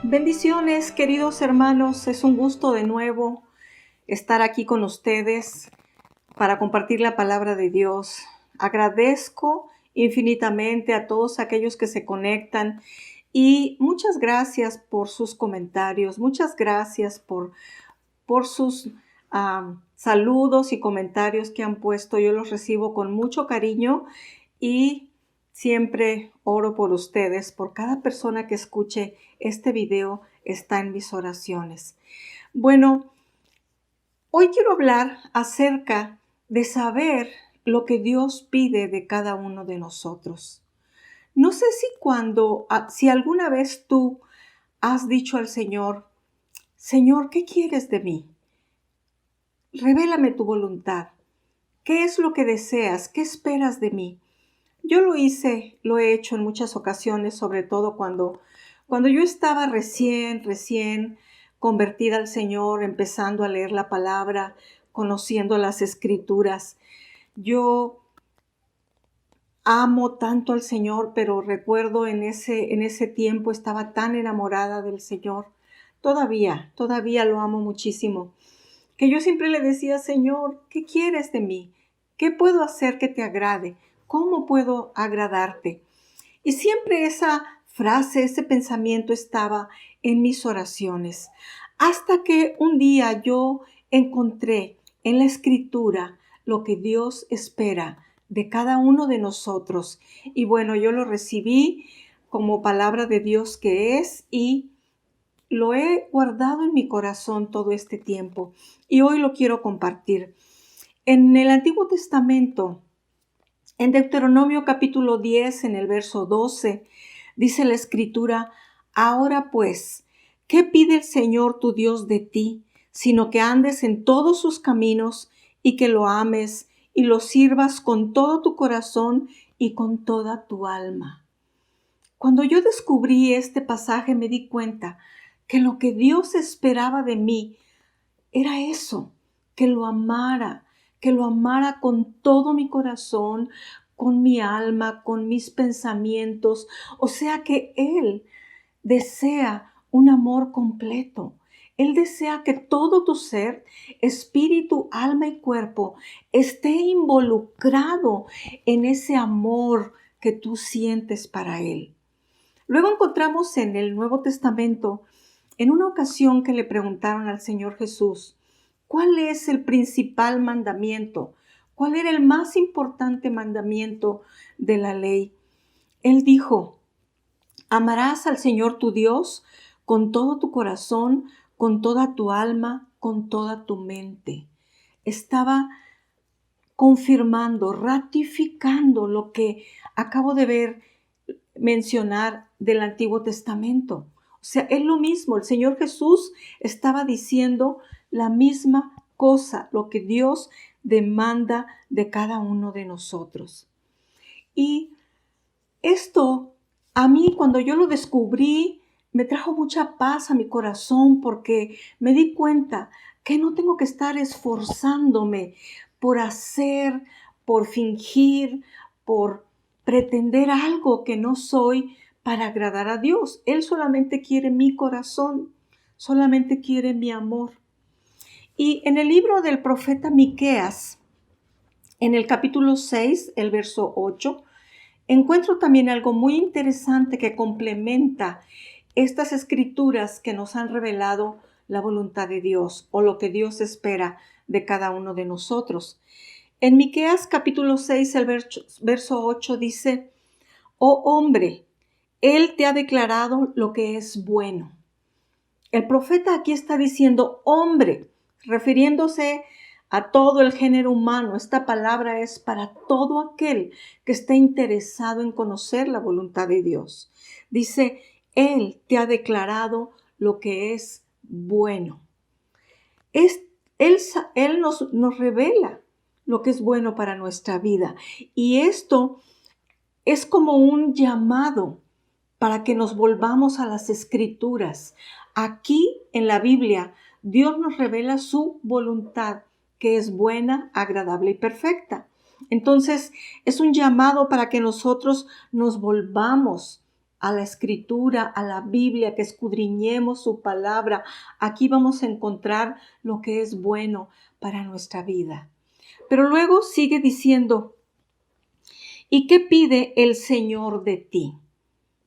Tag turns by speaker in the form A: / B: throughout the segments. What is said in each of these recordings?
A: Bendiciones, queridos hermanos. Es un gusto de nuevo estar aquí con ustedes para compartir la palabra de Dios. Agradezco infinitamente a todos aquellos que se conectan y muchas gracias por sus comentarios. Muchas gracias por sus saludos y comentarios que han puesto. Yo los recibo con mucho cariño y siempre oro por ustedes. Por cada persona que escuche este video está en mis oraciones. Bueno, hoy quiero hablar acerca de saber lo que Dios pide de cada uno de nosotros. No sé si alguna vez tú has dicho al Señor, Señor, ¿qué quieres de mí? Revélame tu voluntad. ¿Qué es lo que deseas? ¿Qué esperas de mí? Yo lo he hecho en muchas ocasiones, sobre todo cuando yo estaba recién convertida al Señor, empezando a leer la palabra, conociendo las Escrituras. Yo amo tanto al Señor, pero recuerdo en ese tiempo estaba tan enamorada del Señor. Todavía lo amo muchísimo. Que yo siempre le decía, Señor, ¿qué quieres de mí? ¿Qué puedo hacer que te agrade? ¿Cómo puedo agradarte? Y siempre esa frase, ese pensamiento estaba en mis oraciones. Hasta que un día yo encontré en la Escritura lo que Dios espera de cada uno de nosotros. Y bueno, yo lo recibí como palabra de Dios que es y lo he guardado en mi corazón todo este tiempo y hoy lo quiero compartir. En el Antiguo Testamento, en Deuteronomio capítulo 10, en el verso 12, dice la Escritura, ahora pues, ¿qué pide el Señor tu Dios de ti, sino que andes en todos sus caminos y que lo ames y lo sirvas con todo tu corazón y con toda tu alma? Cuando yo descubrí este pasaje me di cuenta que lo que Dios esperaba de mí era eso, que lo amara con todo mi corazón, con mi alma, con mis pensamientos. O sea que Él desea un amor completo. Él desea que todo tu ser, espíritu, alma y cuerpo esté involucrado en ese amor que tú sientes para Él. Luego encontramos en el Nuevo Testamento, en una ocasión que le preguntaron al Señor Jesús, ¿cuál es el principal mandamiento? ¿Cuál era el más importante mandamiento de la ley? Él dijo, amarás al Señor tu Dios con todo tu corazón, con toda tu alma, con toda tu mente. Estaba confirmando, ratificando lo que acabo de mencionar del Antiguo Testamento. O sea, es lo mismo, el Señor Jesús estaba diciendo la misma cosa, lo que Dios demanda de cada uno de nosotros. Y esto, a mí, cuando yo lo descubrí, me trajo mucha paz a mi corazón porque me di cuenta que no tengo que estar esforzándome por hacer, por fingir, por pretender algo que no soy para agradar a Dios. Él solamente quiere mi corazón, solamente quiere mi amor. Y en el libro del profeta Miqueas, en el capítulo 6, el verso 8, encuentro también algo muy interesante que complementa estas escrituras que nos han revelado la voluntad de Dios o lo que Dios espera de cada uno de nosotros. En Miqueas capítulo 6, el verso 8 dice, oh hombre, Él te ha declarado lo que es bueno. El profeta aquí está diciendo hombre, refiriéndose a todo el género humano. Esta palabra es para todo aquel que esté interesado en conocer la voluntad de Dios. Dice, Él te ha declarado lo que es bueno. Él nos revela lo que es bueno para nuestra vida. Y esto es como un llamado para que nos volvamos a las Escrituras. Aquí en la Biblia, Dios nos revela su voluntad, que es buena, agradable y perfecta. Entonces, es un llamado para que nosotros nos volvamos a la Escritura, a la Biblia, que escudriñemos su palabra, aquí vamos a encontrar lo que es bueno para nuestra vida. Pero luego sigue diciendo, ¿y qué pide el Señor de ti?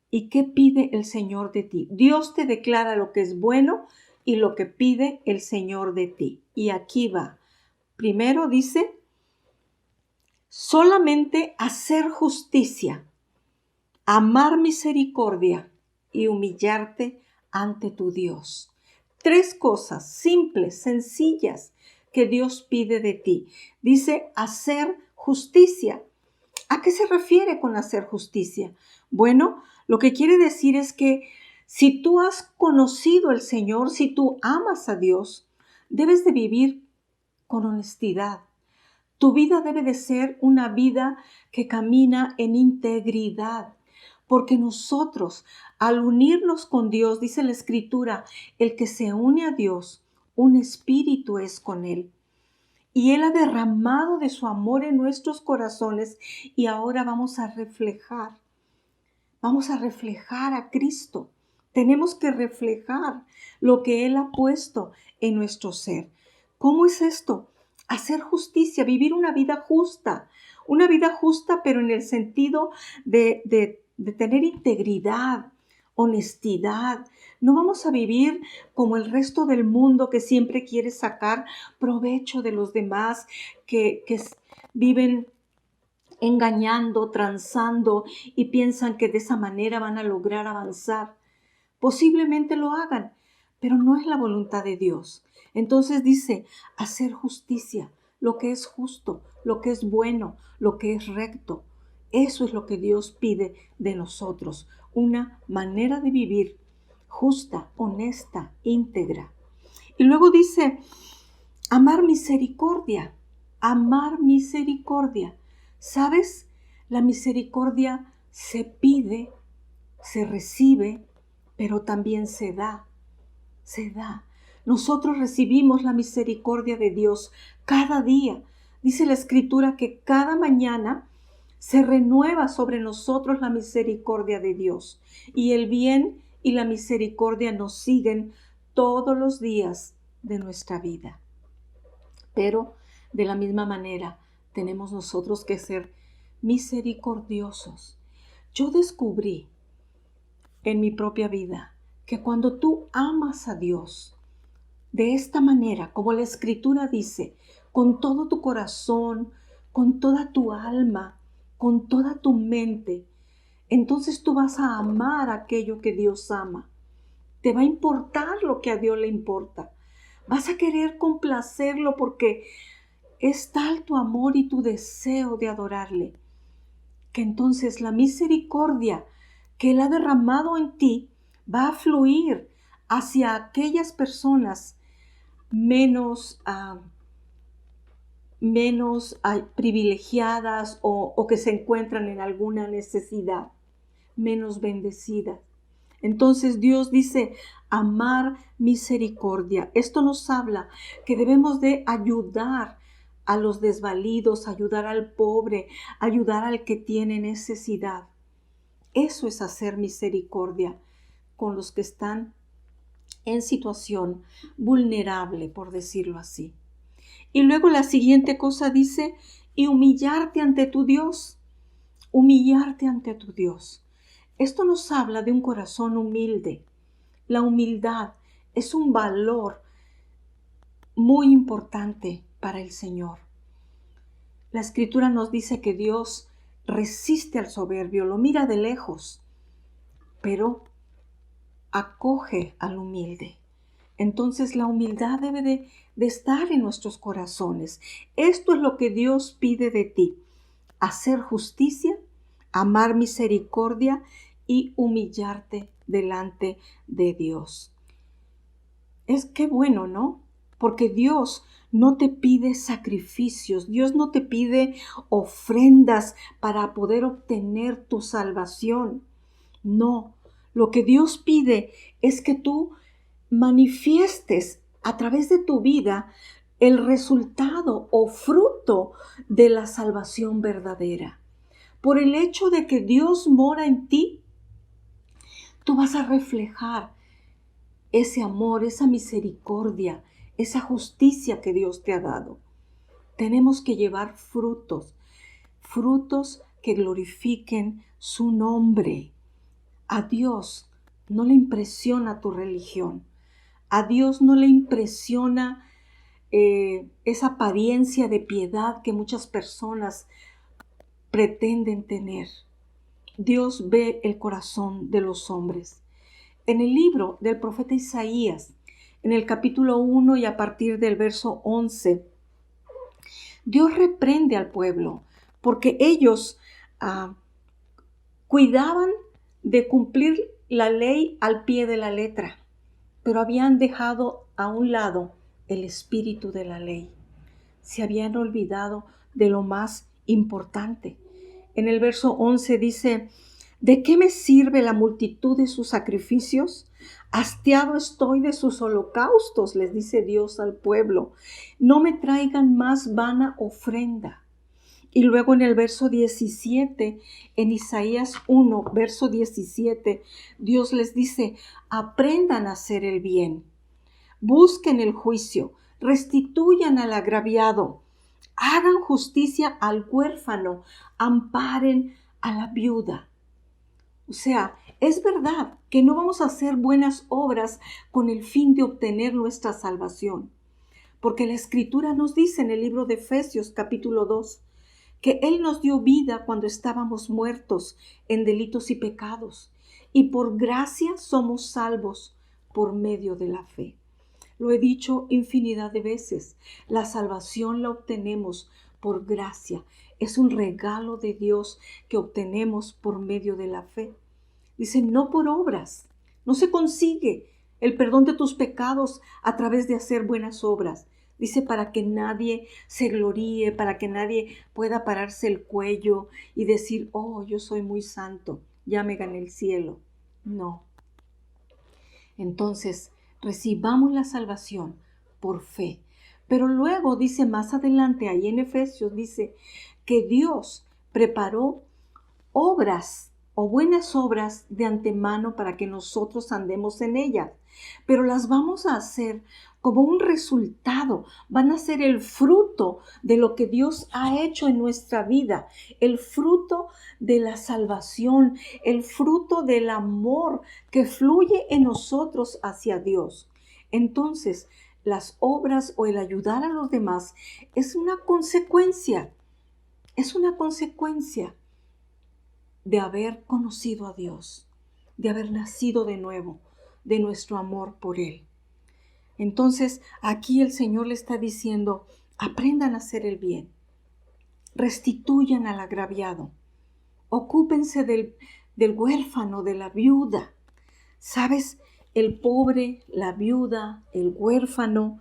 A: ¿Y qué pide el Señor de ti? Dios te declara lo que es bueno y lo que pide el Señor de ti. Y aquí va. Primero dice, solamente hacer justicia, amar misericordia y humillarte ante tu Dios. 3 cosas simples, sencillas, que Dios pide de ti. Dice, hacer justicia. ¿A qué se refiere con hacer justicia? Bueno, lo que quiere decir es que si tú has conocido al Señor, si tú amas a Dios, debes de vivir con honestidad. Tu vida debe de ser una vida que camina en integridad, porque nosotros, al unirnos con Dios, dice la Escritura, el que se une a Dios, un espíritu es con Él. Y Él ha derramado de su amor en nuestros corazones y ahora vamos a reflejar a Cristo. Tenemos que reflejar lo que Él ha puesto en nuestro ser. ¿Cómo es esto? Hacer justicia, vivir una vida justa pero en el sentido de tener integridad, honestidad. No vamos a vivir como el resto del mundo que siempre quiere sacar provecho de los demás, que viven engañando, transando y piensan que de esa manera van a lograr avanzar. Posiblemente lo hagan, pero no es la voluntad de Dios. Entonces dice, hacer justicia, lo que es justo, lo que es bueno, lo que es recto. Eso es lo que Dios pide de nosotros, una manera de vivir justa, honesta, íntegra. Y luego dice, amar misericordia, amar misericordia. ¿Sabes? La misericordia se pide, se recibe, pero también se da. Nosotros recibimos la misericordia de Dios cada día. Dice la Escritura que cada mañana se renueva sobre nosotros la misericordia de Dios. Y el bien y la misericordia nos siguen todos los días de nuestra vida. Pero de la misma manera tenemos nosotros que ser misericordiosos. Yo descubrí en mi propia vida que cuando tú amas a Dios de esta manera, como la Escritura dice, con todo tu corazón, con toda tu alma, con toda tu mente, entonces tú vas a amar aquello que Dios ama. Te va a importar lo que a Dios le importa. Vas a querer complacerlo porque es tal tu amor y tu deseo de adorarle, que entonces la misericordia que Él ha derramado en ti va a fluir hacia aquellas personas menos privilegiadas o que se encuentran en alguna necesidad, menos bendecidas. Entonces Dios dice, amar misericordia. Esto nos habla que debemos de ayudar a los desvalidos, ayudar al pobre, ayudar al que tiene necesidad. Eso es hacer misericordia con los que están en situación vulnerable, por decirlo así. Y luego la siguiente cosa dice, y humillarte ante tu Dios. Humillarte ante tu Dios. Esto nos habla de un corazón humilde. La humildad es un valor muy importante para el Señor. La Escritura nos dice que Dios resiste al soberbio, lo mira de lejos, pero acoge al humilde. Entonces la humildad debe de estar en nuestros corazones. Esto es lo que Dios pide de ti. Hacer justicia, amar misericordia y humillarte delante de Dios. Es que bueno, ¿no? Porque Dios no te pide sacrificios, Dios no te pide ofrendas para poder obtener tu salvación. No, lo que Dios pide es que tú manifiestes a través de tu vida el resultado o fruto de la salvación verdadera. Por el hecho de que Dios mora en ti, tú vas a reflejar ese amor, esa misericordia, esa justicia que Dios te ha dado. Tenemos que llevar frutos, frutos que glorifiquen su nombre. A Dios no le impresiona tu religión. A Dios no le impresiona esa apariencia de piedad que muchas personas pretenden tener. Dios ve el corazón de los hombres. En el libro del profeta Isaías, en el capítulo 1 y a partir del verso 11, Dios reprende al pueblo porque ellos cuidaban de cumplir la ley al pie de la letra, pero habían dejado a un lado el espíritu de la ley. Se habían olvidado de lo más importante. En el verso 11 dice: ¿de qué me sirve la multitud de sus sacrificios? Hastiado estoy de sus holocaustos, les dice Dios al pueblo. No me traigan más vana ofrenda. Y luego en el verso 17, en Isaías 1, verso 17, Dios les dice: aprendan a hacer el bien, busquen el juicio, restituyan al agraviado, hagan justicia al huérfano, amparen a la viuda. O sea, es verdad que no vamos a hacer buenas obras con el fin de obtener nuestra salvación, porque la Escritura nos dice en el libro de Efesios capítulo 2, que Él nos dio vida cuando estábamos muertos en delitos y pecados, y por gracia somos salvos por medio de la fe. Lo he dicho infinidad de veces, la salvación la obtenemos por gracia. Es un regalo de Dios que obtenemos por medio de la fe. Dice, no por obras. No se consigue el perdón de tus pecados a través de hacer buenas obras. Dice, para que nadie se gloríe, para que nadie pueda pararse el cuello y decir, oh, yo soy muy santo, ya me gané el cielo. No. Entonces, recibamos la salvación por fe. Pero luego dice más adelante, ahí en Efesios, dice que Dios preparó obras o buenas obras de antemano para que nosotros andemos en ellas. Pero las vamos a hacer como un resultado, van a ser el fruto de lo que Dios ha hecho en nuestra vida, el fruto de la salvación, el fruto del amor que fluye en nosotros hacia Dios. Entonces, las obras o el ayudar a los demás es una consecuencia de haber conocido a Dios, de haber nacido de nuevo, de nuestro amor por Él. Entonces, aquí el Señor le está diciendo, aprendan a hacer el bien, restituyan al agraviado, ocúpense del huérfano, de la viuda. ¿Sabes? El pobre, la viuda, el huérfano,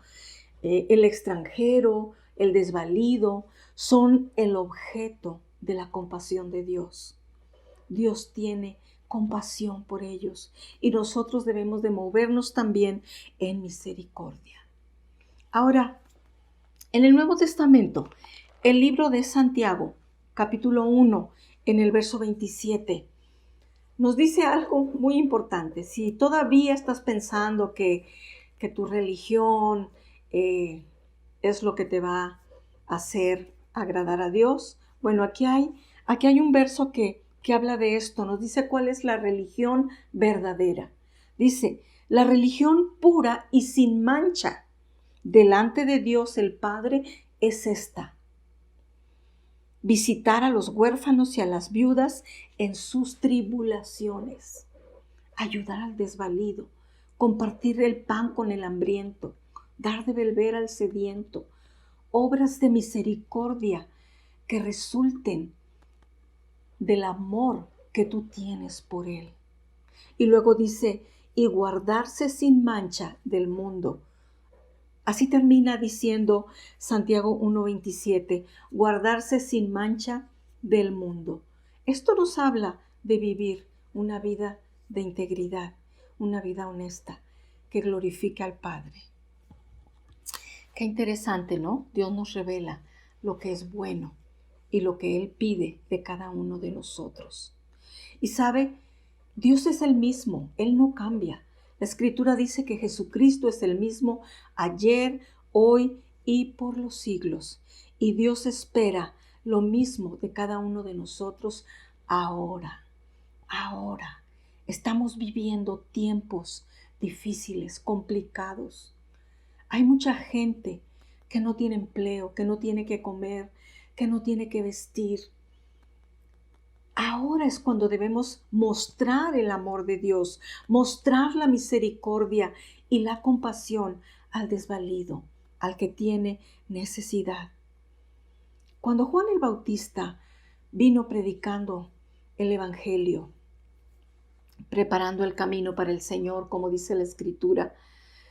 A: el extranjero, el desvalido, son el objeto de la compasión de Dios. Dios tiene compasión por ellos y nosotros debemos de movernos también en misericordia. Ahora, en el Nuevo Testamento, el libro de Santiago, capítulo 1, en el verso 27, nos dice algo muy importante. Si todavía estás pensando que tu religión es lo que te va a hacer agradar a Dios, bueno, aquí hay un verso que habla de esto, nos dice cuál es la religión verdadera. Dice, la religión pura y sin mancha delante de Dios el Padre es esta: visitar a los huérfanos y a las viudas en sus tribulaciones, ayudar al desvalido, compartir el pan con el hambriento, dar de beber al sediento, obras de misericordia que resulten del amor que tú tienes por Él. Y luego dice, y guardarse sin mancha del mundo. Así termina diciendo Santiago 1:27, guardarse sin mancha del mundo. Esto nos habla de vivir una vida de integridad, una vida honesta, que glorifique al Padre. Qué interesante, ¿no? Dios nos revela lo que es bueno y lo que Él pide de cada uno de nosotros. Y sabe, Dios es el mismo, Él no cambia. La Escritura dice que Jesucristo es el mismo ayer, hoy y por los siglos. Y Dios espera lo mismo de cada uno de nosotros ahora. Ahora. Estamos viviendo tiempos difíciles, complicados. Hay mucha gente que no tiene empleo, que no tiene que comer, que no tiene que vestir. Ahora es cuando debemos mostrar el amor de Dios, mostrar la misericordia y la compasión al desvalido, al que tiene necesidad. Cuando Juan el Bautista vino predicando el Evangelio, preparando el camino para el Señor, como dice la Escritura,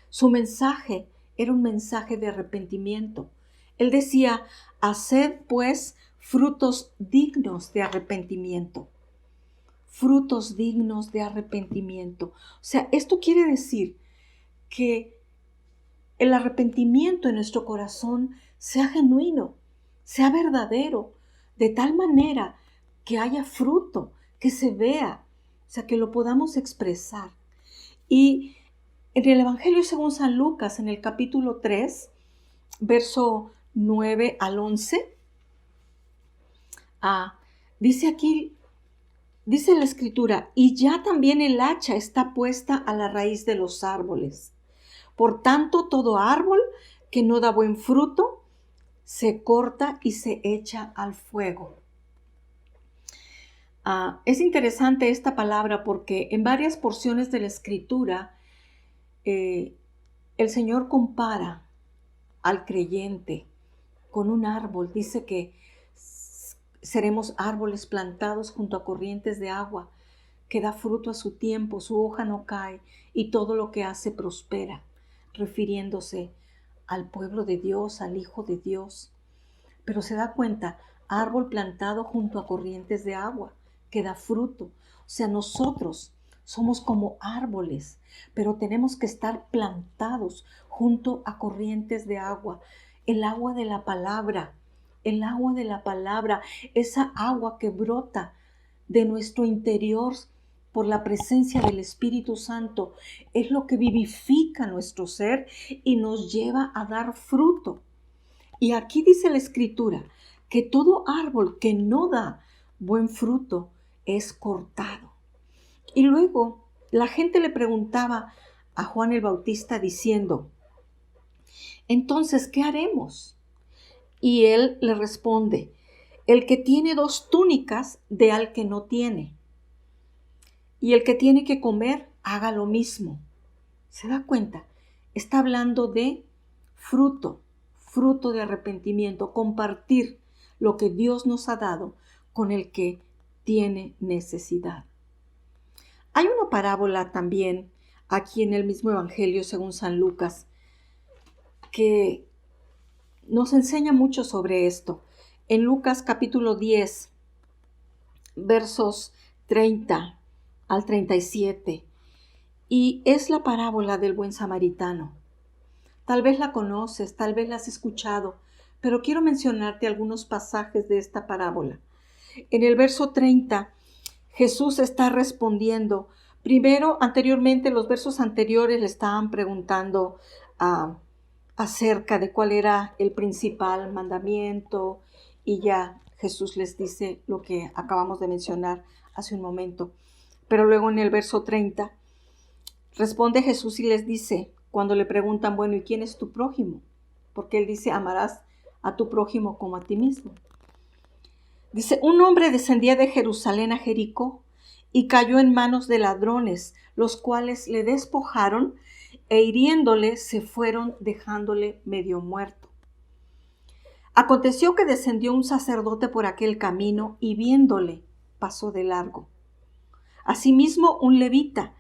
A: su mensaje era un mensaje de arrepentimiento. Él decía, haced pues frutos dignos de arrepentimiento. Frutos dignos de arrepentimiento. O sea, esto quiere decir que el arrepentimiento en nuestro corazón sea genuino, sea verdadero, de tal manera que haya fruto, que se vea, o sea, que lo podamos expresar. Y en el Evangelio según San Lucas, en el capítulo 3, verso 9 al 11, dice la Escritura, y ya también el hacha está puesta a la raíz de los árboles. Por tanto, todo árbol que no da buen fruto se corta y se echa al fuego. Es interesante esta palabra porque en varias porciones de la Escritura el Señor compara al creyente con un árbol. Dice que seremos árboles plantados junto a corrientes de agua, que da fruto a su tiempo, su hoja no cae y todo lo que hace prospera, refiriéndose al pueblo de Dios, al Hijo de Dios. Pero se da cuenta, árbol plantado junto a corrientes de agua, que da fruto. O sea, nosotros somos como árboles, pero tenemos que estar plantados junto a corrientes de agua, el agua de la palabra, el agua de la palabra, esa agua que brota de nuestro interior por la presencia del Espíritu Santo, es lo que vivifica nuestro ser y nos lleva a dar fruto. Y aquí dice la Escritura que todo árbol que no da buen fruto es cortado. Y luego la gente le preguntaba a Juan el Bautista diciendo, entonces, ¿qué haremos? Y él le responde, el que tiene 2 túnicas, dé al que no tiene. Y el que tiene que comer, haga lo mismo. ¿Se da cuenta? Está hablando de fruto de arrepentimiento, compartir lo que Dios nos ha dado con el que tiene necesidad. Hay una parábola también aquí en el mismo Evangelio según San Lucas que nos enseña mucho sobre esto. En Lucas capítulo 10, versos 30 al 37, y es la parábola del buen samaritano. Tal vez la conoces, tal vez la has escuchado, pero quiero mencionarte algunos pasajes de esta parábola. En el verso 30, Jesús está respondiendo. Primero, anteriormente, los versos anteriores le estaban preguntando acerca de cuál era el principal mandamiento, y ya Jesús les dice lo que acabamos de mencionar hace un momento. Pero luego en el verso 30, responde Jesús y les dice, cuando le preguntan, bueno, ¿y quién es tu prójimo? Porque él dice, amarás a tu prójimo como a ti mismo. Dice, un hombre descendía de Jerusalén a Jericó y cayó en manos de ladrones, los cuales le despojaron e hiriéndole se fueron dejándole medio muerto. Aconteció que descendió un sacerdote por aquel camino y viéndole pasó de largo. Asimismo un levita,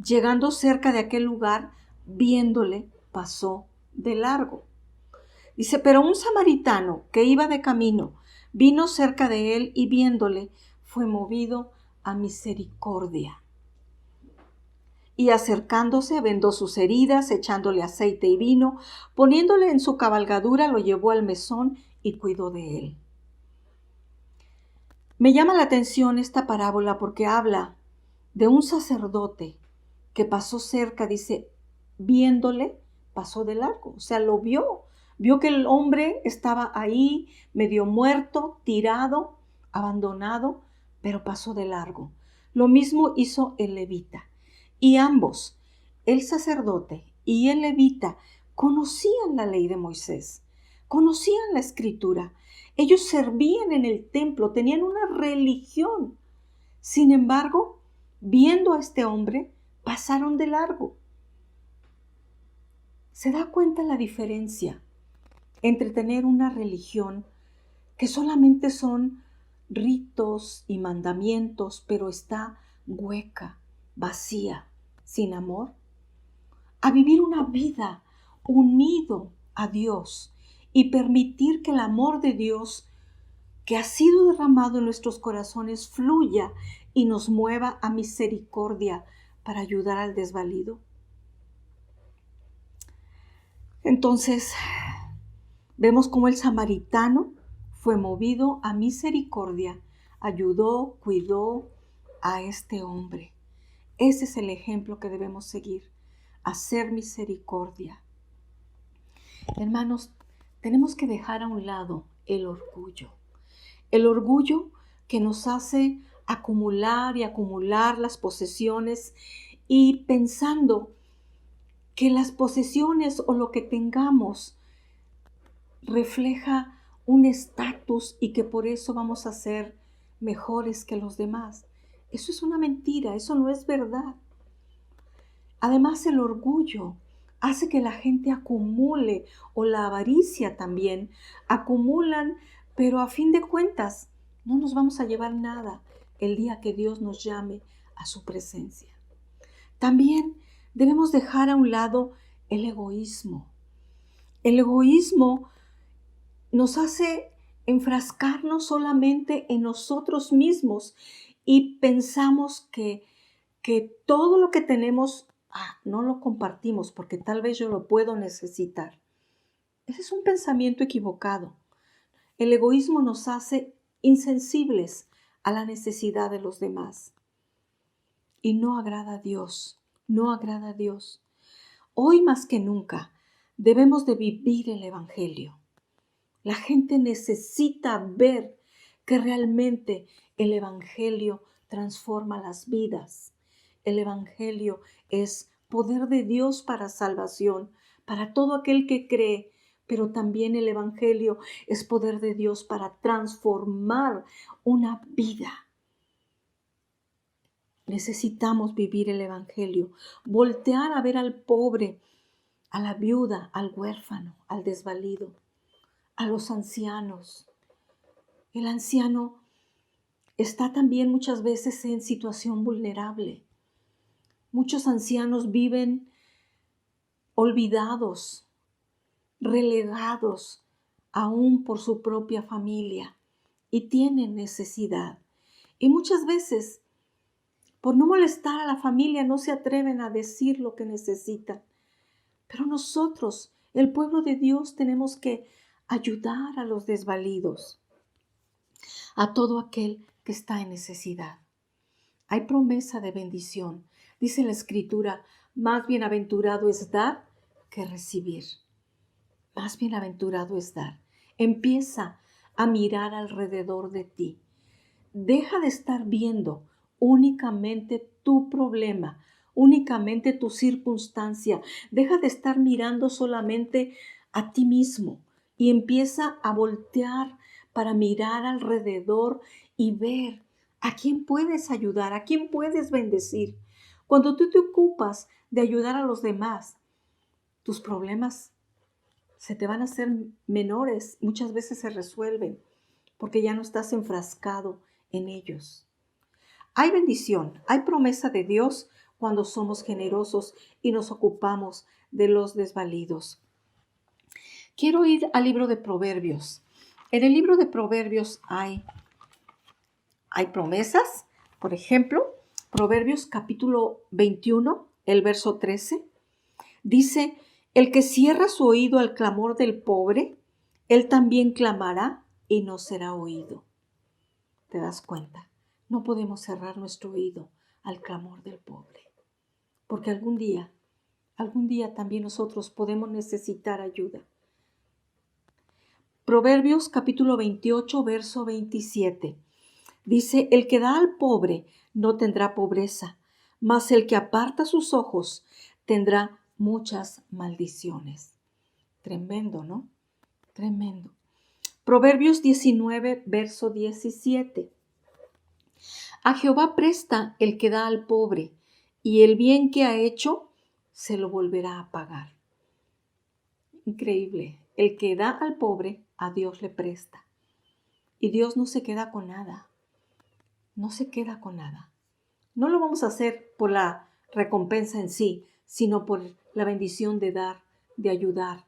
A: llegando cerca de aquel lugar, viéndole pasó de largo. Dice, pero un samaritano que iba de camino vino cerca de él y viéndole fue movido a misericordia. Y acercándose vendó sus heridas, echándole aceite y vino, poniéndole en su cabalgadura, lo llevó al mesón y cuidó de él. Me llama la atención esta parábola porque habla de un sacerdote que pasó cerca, dice, viéndole, pasó de largo. O sea, lo vio que el hombre estaba ahí, medio muerto, tirado, abandonado, pero pasó de largo. Lo mismo hizo el levita. Y ambos, el sacerdote y el levita, conocían la ley de Moisés, conocían la escritura. Ellos servían en el templo, tenían una religión. Sin embargo, viendo a este hombre, pasaron de largo. ¿Se da cuenta la diferencia entre tener una religión que solamente son ritos y mandamientos, pero está hueca, vacía, sin amor? A vivir una vida unido a Dios y permitir que el amor de Dios que ha sido derramado en nuestros corazones fluya y nos mueva a misericordia para ayudar al desvalido. Entonces, vemos cómo el samaritano fue movido a misericordia, ayudó, cuidó a este hombre. Ese es el ejemplo que debemos seguir, hacer misericordia. Hermanos, tenemos que dejar a un lado el orgullo. El orgullo que nos hace acumular y acumular las posesiones y pensando que las posesiones o lo que tengamos refleja un estatus y que por eso vamos a ser mejores que los demás. Eso es una mentira, eso no es verdad. Además, el orgullo hace que la gente acumule, o la avaricia también, acumulan, pero a fin de cuentas no nos vamos a llevar nada el día que Dios nos llame a su presencia. También debemos dejar a un lado el egoísmo. El egoísmo nos hace enfrascarnos solamente en nosotros mismos y pensamos que todo lo que tenemos no lo compartimos porque tal vez yo lo puedo necesitar. Ese es un pensamiento equivocado. El egoísmo nos hace insensibles a la necesidad de los demás. Y no agrada a Dios, no agrada a Dios. Hoy más que nunca debemos de vivir el Evangelio. La gente necesita ver que realmente el Evangelio transforma las vidas. El Evangelio es poder de Dios para salvación, para todo aquel que cree, pero también el Evangelio es poder de Dios para transformar una vida. Necesitamos vivir el Evangelio, voltear a ver al pobre, a la viuda, al huérfano, al desvalido, a los ancianos. El anciano está también muchas veces en situación vulnerable. Muchos ancianos viven olvidados, relegados aún por su propia familia y tienen necesidad. Y muchas veces, por no molestar a la familia, no se atreven a decir lo que necesitan. Pero nosotros, el pueblo de Dios, tenemos que ayudar a los desvalidos, a todo aquel que está en necesidad. Hay promesa de bendición. Dice la Escritura, más bienaventurado es dar que recibir. Más bienaventurado es dar. Empieza a mirar alrededor de ti. Deja de estar viendo únicamente tu problema, únicamente tu circunstancia. Deja de estar mirando solamente a ti mismo y empieza a voltear para mirar alrededor y ver a quién puedes ayudar, a quién puedes bendecir. Cuando tú te ocupas de ayudar a los demás, tus problemas se te van a hacer menores, muchas veces se resuelven porque ya no estás enfrascado en ellos. Hay bendición, hay promesa de Dios cuando somos generosos y nos ocupamos de los desvalidos. Quiero ir al libro de Proverbios. En el libro de Proverbios hay promesas. Por ejemplo, Proverbios capítulo 21, el verso 13, dice, el que cierra su oído al clamor del pobre, él también clamará y no será oído. ¿Te das cuenta? No podemos cerrar nuestro oído al clamor del pobre. Porque algún día también nosotros podemos necesitar ayuda. Proverbios capítulo 28, verso 27. Dice, el que da al pobre no tendrá pobreza, mas el que aparta sus ojos tendrá muchas maldiciones. Tremendo, ¿no? Tremendo. Proverbios 19, verso 17. A Jehová presta el que da al pobre, y el bien que ha hecho se lo volverá a pagar. Increíble. El que da al pobre, a Dios le presta. Y Dios no se queda con nada. No se queda con nada. No lo vamos a hacer por la recompensa en sí, sino por la bendición de dar, de ayudar.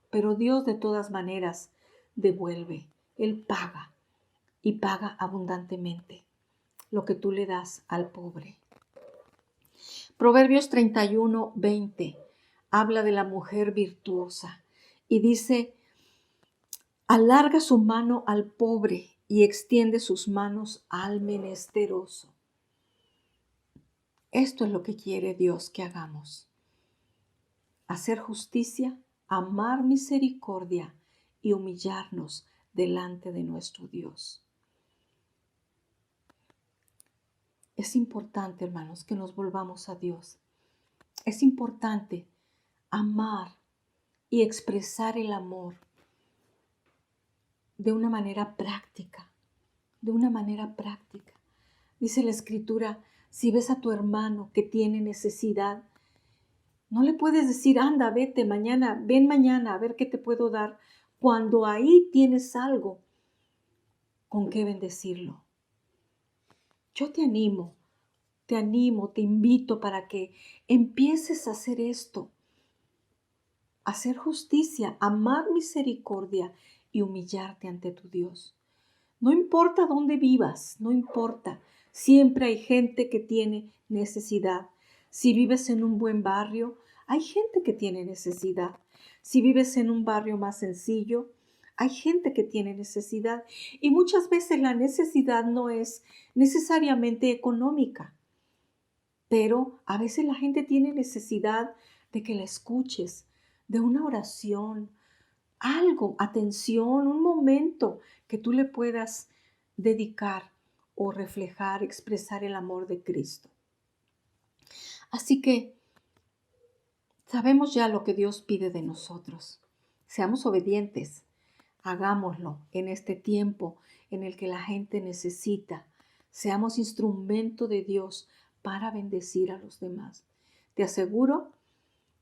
A: Pero Dios de todas maneras devuelve. Él paga y paga abundantemente lo que tú le das al pobre. Proverbios 31, 20 habla de la mujer virtuosa y dice, alarga su mano al pobre y extiende sus manos al menesteroso. Esto es lo que quiere Dios que hagamos. Hacer justicia, amar misericordia y humillarnos delante de nuestro Dios. Es importante, hermanos, que nos volvamos a Dios. Es importante amar y expresar el amor de una manera práctica, Dice la Escritura, si ves a tu hermano que tiene necesidad, no le puedes decir, anda, vete mañana, ven mañana a ver qué te puedo dar, cuando ahí tienes algo con qué bendecirlo. Yo te animo, te invito para que empieces a hacer esto, a hacer justicia, amar misericordia y humillarte ante tu Dios. No importa dónde vivas, no importa. Siempre hay gente que tiene necesidad. Si vives en un buen barrio, hay gente que tiene necesidad. Si vives en un barrio más sencillo, hay gente que tiene necesidad. Y muchas veces la necesidad no es necesariamente económica, pero a veces la gente tiene necesidad de que la escuches, de una oración, algo, atención, un momento que tú le puedas dedicar o reflejar, expresar el amor de Cristo. Así que sabemos ya lo que Dios pide de nosotros. Seamos obedientes, hagámoslo en este tiempo en el que la gente necesita. Seamos instrumento de Dios para bendecir a los demás. Te aseguro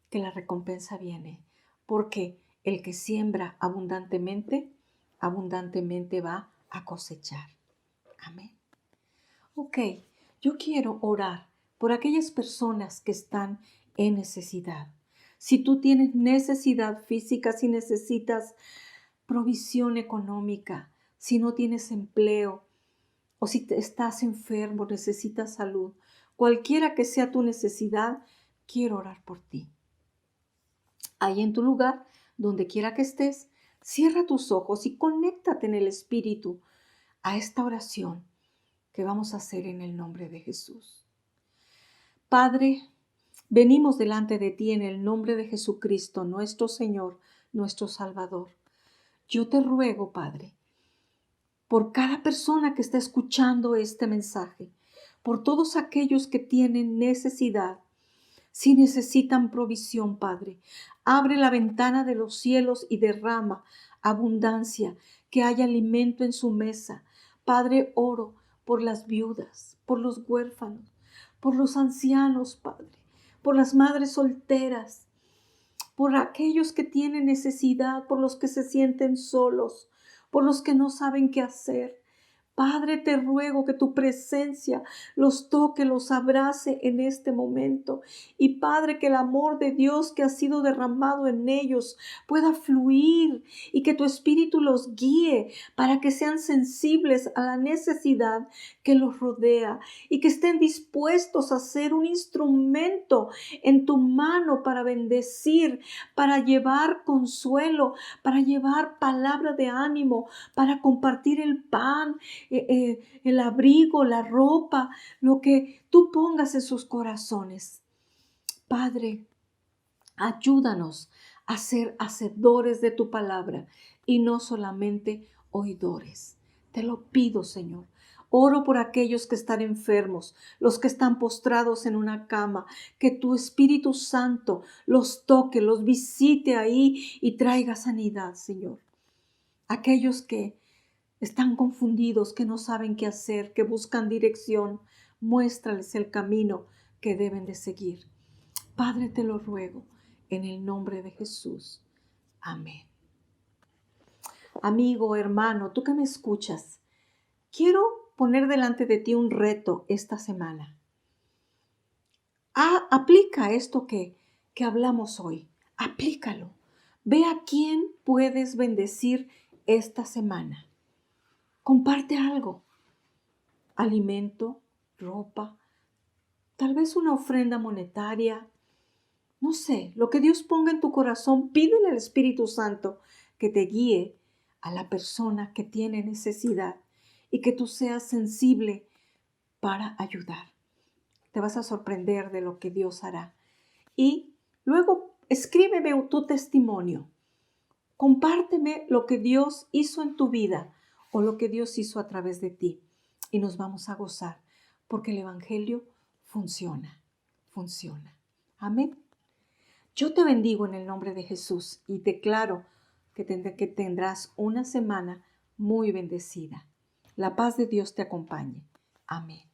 A: que la recompensa viene, porque el que siembra abundantemente, abundantemente va a cosechar. Amén. Ok, yo quiero orar por aquellas personas que están en necesidad. Si tú tienes necesidad física, si necesitas provisión económica, si no tienes empleo o si estás enfermo, necesitas salud, cualquiera que sea tu necesidad, quiero orar por ti. Ahí en tu lugar, donde quiera que estés, cierra tus ojos y conéctate en el Espíritu a esta oración que vamos a hacer en el nombre de Jesús. Padre, venimos delante de ti en el nombre de Jesucristo, nuestro Señor, nuestro Salvador. Yo te ruego, Padre, por cada persona que está escuchando este mensaje, por todos aquellos que tienen necesidad, si necesitan provisión, Padre, abre la ventana de los cielos y derrama abundancia, que haya alimento en su mesa. Padre, oro por las viudas, por los huérfanos, por los ancianos, Padre, por las madres solteras, por aquellos que tienen necesidad, por los que se sienten solos, por los que no saben qué hacer. Padre, te ruego que tu presencia los toque, los abrace en este momento. Y Padre, que el amor de Dios que ha sido derramado en ellos pueda fluir y que tu Espíritu los guíe para que sean sensibles a la necesidad que los rodea y que estén dispuestos a ser un instrumento en tu mano para bendecir, para llevar consuelo, para llevar palabra de ánimo, para compartir el pan el abrigo, la ropa, lo que tú pongas en sus corazones. Padre, ayúdanos a ser hacedores de tu palabra y no solamente oidores. Te lo pido, Señor. Oro por aquellos que están enfermos, los que están postrados en una cama, que tu Espíritu Santo los toque, los visite ahí y traiga sanidad, Señor. Aquellos que están confundidos, que no saben qué hacer, que buscan dirección, muéstrales el camino que deben de seguir. Padre, te lo ruego en el nombre de Jesús. Amén. Amigo, hermano, tú que me escuchas, quiero poner delante de ti un reto esta semana. Aplica esto que hablamos hoy. Aplícalo. Ve a quién puedes bendecir esta semana. Comparte algo. Alimento, ropa, tal vez una ofrenda monetaria. No sé, lo que Dios ponga en tu corazón, pídele al Espíritu Santo que te guíe a la persona que tiene necesidad y que tú seas sensible para ayudar. Te vas a sorprender de lo que Dios hará. Y luego escríbeme tu testimonio. Compárteme lo que Dios hizo en tu vida o lo que Dios hizo a través de ti. Y nos vamos a gozar porque el Evangelio funciona. Amén. Yo te bendigo en el nombre de Jesús y declaro que tendrás una semana muy bendecida. La paz de Dios te acompañe. Amén.